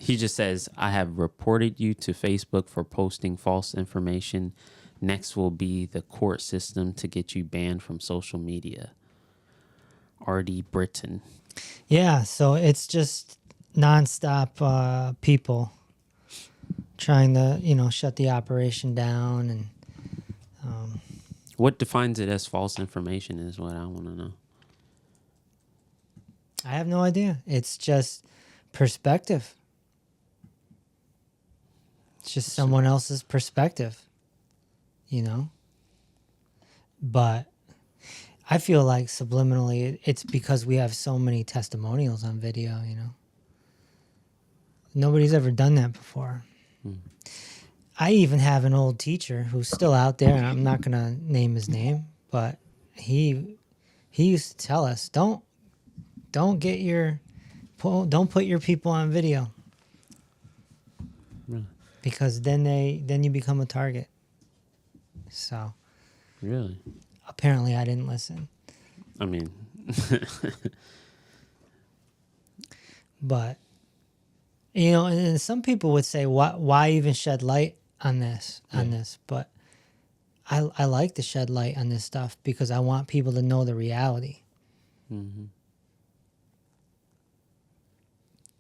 He just says, I have reported you to Facebook for posting false information. Next will be the court system to get you banned from social media. R.D. Britton. Yeah, so it's just nonstop people trying to, shut the operation down. And what defines it as false information is what I want to know. I have no idea. It's just perspective. It's just someone else's perspective, But I feel like subliminally it's because we have so many testimonials on video, Nobody's ever done that before. I even have an old teacher who's still out there, and I'm not going to name his name, but he used to tell us, don't put your people on video. Really? Because then you become a target. So really, apparently I didn't listen. I mean, but and some people would say, why even shed light on this? But I like to shed light on this stuff because I want people to know the reality. Mm-hmm.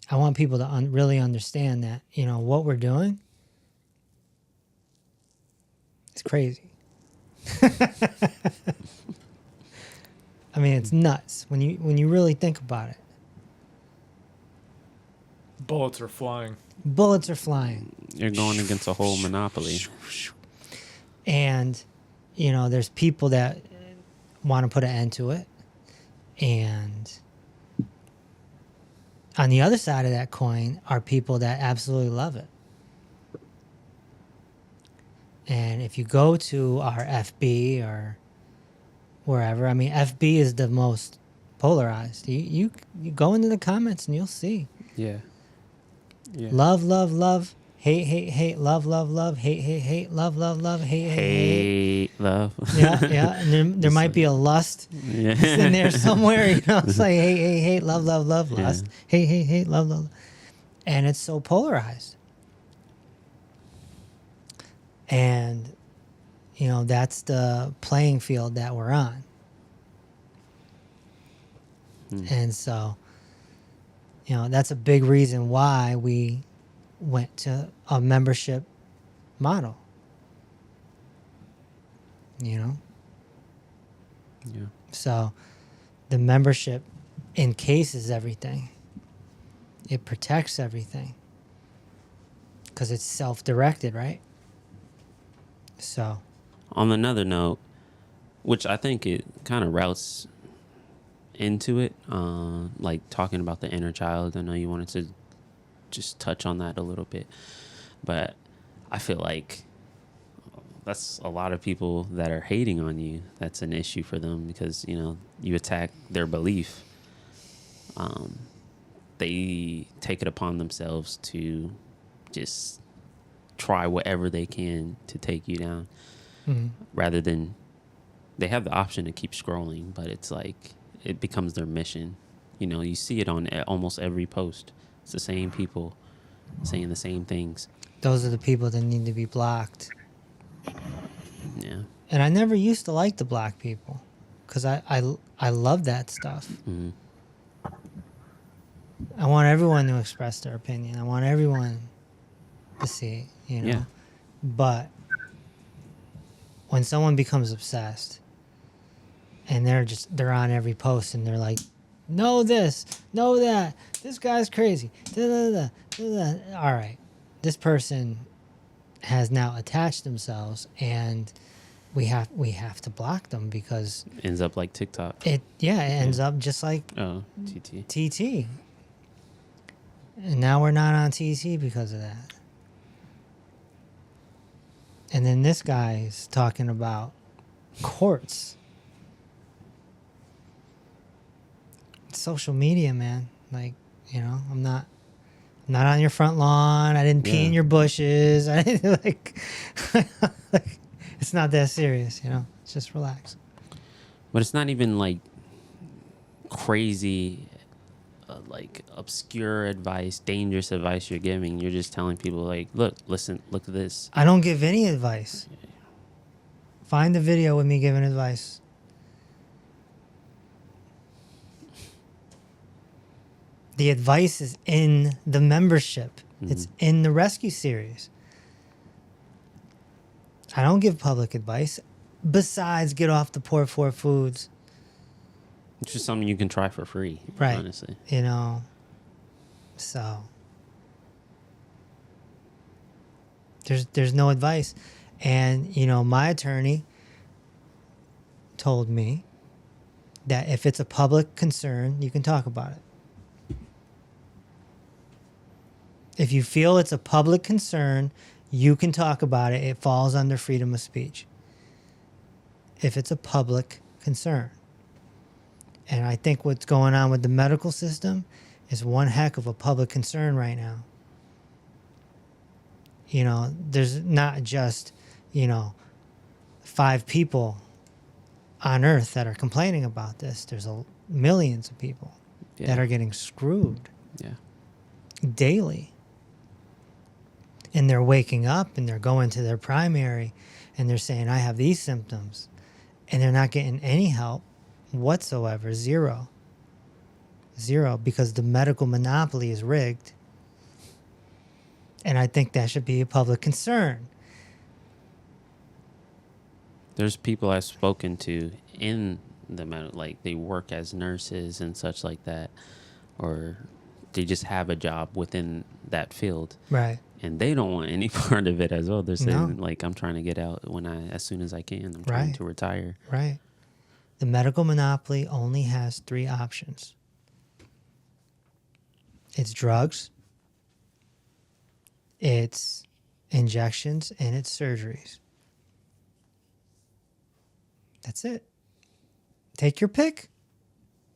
I want people to really understand that what we're doing. It's crazy. I mean, it's nuts when you really think about it. Bullets are flying. Bullets are flying. You're going against a whole monopoly. And, there's people that want to put an end to it. And on the other side of that coin are people that absolutely love it. And if you go to our FB or wherever, I mean, FB is the most polarized. You go into the comments and you'll see. Yeah. Yeah. Love, love, love. Hate, hate, hate. Love, love, love. Hate, hate, hate. Love, love, love. Hate, hate, hate. Love. Yeah, yeah. And there might be a lust in there somewhere. It's like hate, hate, hate. Love, love, love. Lust. Hate, hate, hate. Love, love. And it's so polarized. And, that's the playing field that we're on. And so, that's a big reason why we went to a membership model. Yeah. So the membership encases everything. It protects everything. Because it's self-directed, right? So. On another note, which I think it kind of routes into it, like talking about the inner child. I know you wanted to just touch on that a little bit, but I feel like that's a lot of people that are hating on you. That's an issue for them because, you attack their belief. They take it upon themselves to just try whatever they can to take you down, rather than they have the option to keep scrolling, but it's like it becomes their mission. You see it on almost every post. It's the same people saying the same things. Those are the people that need to be blocked. Yeah. And I never used to like the black people because I love that stuff. Mm-hmm. I want everyone to express their opinion. I want everyone to see it, Yeah. But when someone becomes obsessed and they're on every post and they're like, know this, know that, this guy's crazy. Da, da, da, da, da. All right. This person has now attached themselves and we have to block them because Ends up like TikTok. it ends up just like TT. And now we're not on TT because of that. And then this guy's talking about courts. Social media, man. Like, I'm not on your front lawn. I didn't pee in your bushes. I didn't like it's not that serious, It's just relax. But it's not even like crazy, like obscure advice, dangerous advice you're giving. You're just telling people like, look, listen, look at this. I don't give any advice. Find the video with me giving advice. The advice is in the membership. It's in the rescue series. I don't give public advice. Besides, get off the poor for foods. It's just something you can try for free, Right. honestly. You know, so there's no advice. And, you know, my attorney told me that if it's a public concern, you can talk about it. If you feel it's a public concern, you can talk about it. It falls under freedom of speech. If it's a public concern. And I think what's going on with the medical system is one heck of a public concern right now. You know, there's not just, you know, 5 people on earth that are complaining about this. There's millions of people that are getting screwed daily. And they're waking up and they're going to their primary and they're saying, I have these symptoms. And they're not getting any help whatsoever. Zero, because the medical monopoly is rigged. And I think that should be a public concern. There's people I've spoken to in the like they work as nurses and such like that, or they just have a job within that field. Right. And they don't want any part of it as well. They're saying, No. like, I'm trying to get out as soon as I can. I'm trying to retire. Right. The medical monopoly only has 3 options. It's drugs, it's injections, and it's surgeries. That's it. Take your pick.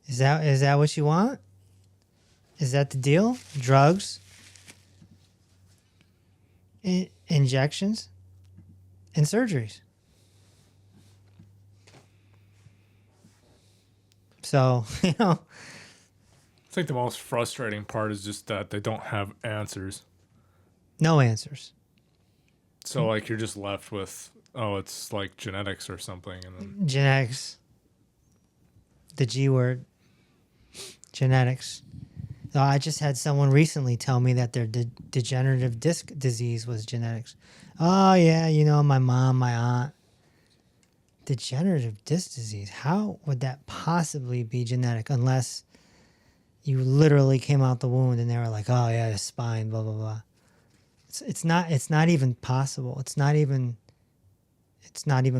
Is that what you want? Is that the deal? Drugs, injections, and surgeries. So, you know. I think the most frustrating part is just that they don't have answers. No answers. So, like, you're just left with, oh, it's like genetics or something. And then Genetics. The G word. Genetics. No, I just had someone recently tell me that their degenerative disc disease was genetics. Oh, yeah, you know, my mom, my aunt. Degenerative disc disease. How would that possibly be genetic unless you literally came out the wound and they were like, oh, yeah, the spine, blah, blah, blah. It's not even possible. It's not even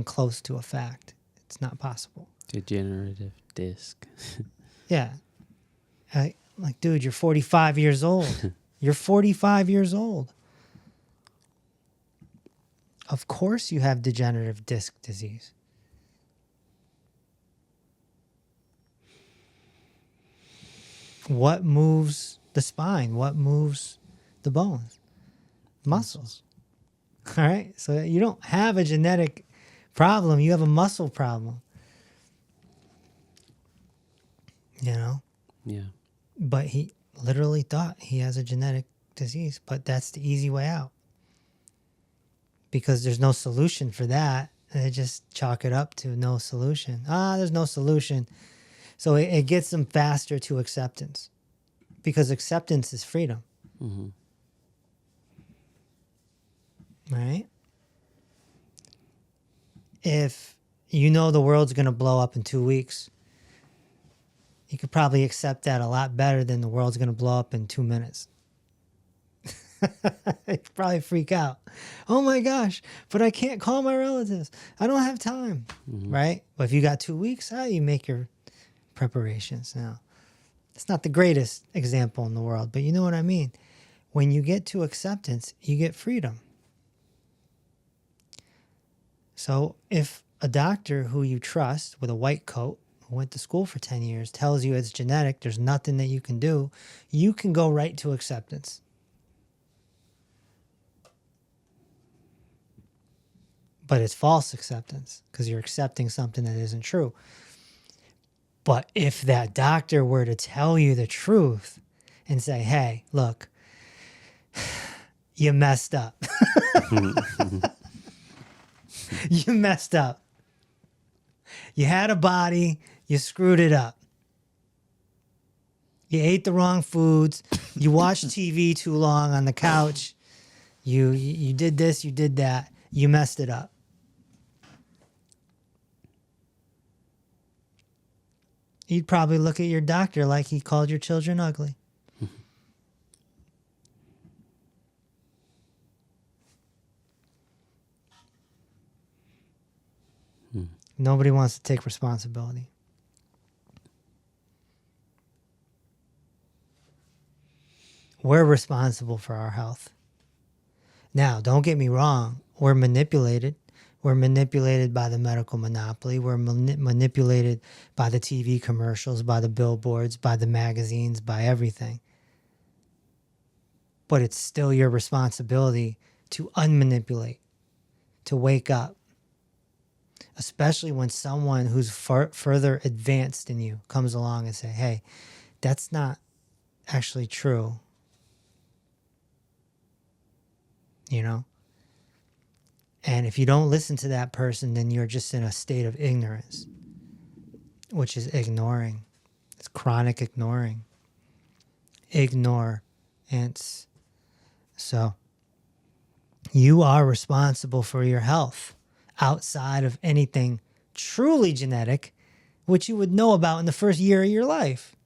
close to a fact. It's not possible. Degenerative disc. Yeah. Like, dude, you're 45 years old. You're 45 years old. Of course you have degenerative disc disease. What moves the spine? What moves the bones? Muscles. All right? So you don't have a genetic problem. You have a muscle problem. You know? Yeah. But he literally thought he has a genetic disease, but that's the easy way out. Because there's no solution for that. And they just chalk it up to no solution. There's no solution. So it gets them faster to acceptance. Because acceptance is freedom. Mm-hmm. Right? If you know the world's going to blow up in 2 weeks, you could probably accept that a lot better than the world's going to blow up in 2 minutes. You'd probably freak out. Oh my gosh, but I can't call my relatives. I don't have time. Mm-hmm. Right? But if you got 2 weeks, you make your preparations. Now, it's not the greatest example in the world, but you know what I mean. When you get to acceptance, you get freedom. So if a doctor who you trust with a white coat, who went to school for 10 years, tells you it's genetic, there's nothing that you can do, you can go right to acceptance. But it's false acceptance because you're accepting something that isn't true. But if that doctor were to tell you the truth and say, hey, look, you messed up. You messed up. You had a body, you screwed it up. You ate the wrong foods. You watched TV too long on the couch. You did this, you did that. You messed it up. You'd probably look at your doctor like he called your children ugly. Nobody wants to take responsibility. We're responsible for our health. Now, don't get me wrong. We're manipulated. We're manipulated by the medical monopoly. We're manipulated by the TV commercials, by the billboards, by the magazines, by everything. But it's still your responsibility to unmanipulate, to wake up. Especially when someone who's further advanced than you comes along and say, hey, that's not actually true. You know? And if you don't listen to that person, then you're just in a state of ignorance, which is ignoring. It's chronic ignoring. Ignorance. So you are responsible for your health outside of anything truly genetic, which you would know about in the first year of your life.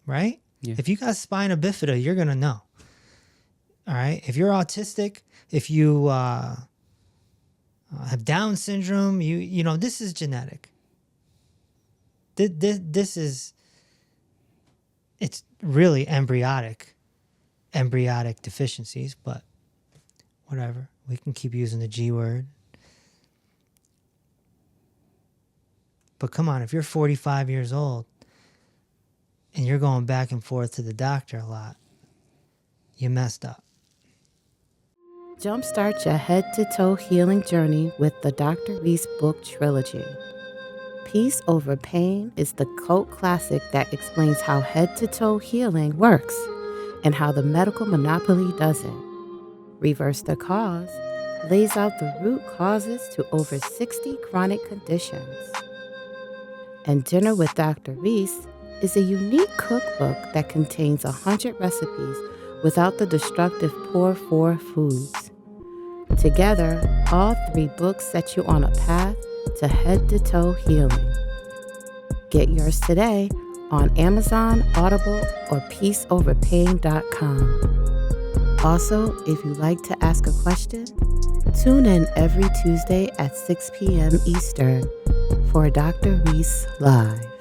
Right? Yeah. If you got spina bifida, you're going to know. All right? If you're autistic, if you have Down syndrome, you know, this is genetic. This is, it's really embryonic deficiencies, but whatever. We can keep using the G word. But come on, if you're 45 years old and you're going back and forth to the doctor a lot, you messed up. Jumpstart your head-to-toe healing journey with the Dr. Reese book trilogy. Peace Over Pain is the cult classic that explains how head-to-toe healing works and how the medical monopoly doesn't. Reverse the Cause lays out the root causes to over 60 chronic conditions. And Dinner with Dr. Reese is a unique cookbook that contains 100 recipes without the destructive pour for foods. Together, all 3 books set you on a path to head-to-toe healing. Get yours today on Amazon, Audible, or peaceoverpain.com. Also, if you'd like to ask a question, tune in every Tuesday at 6 p.m. Eastern for Dr. Reese Live.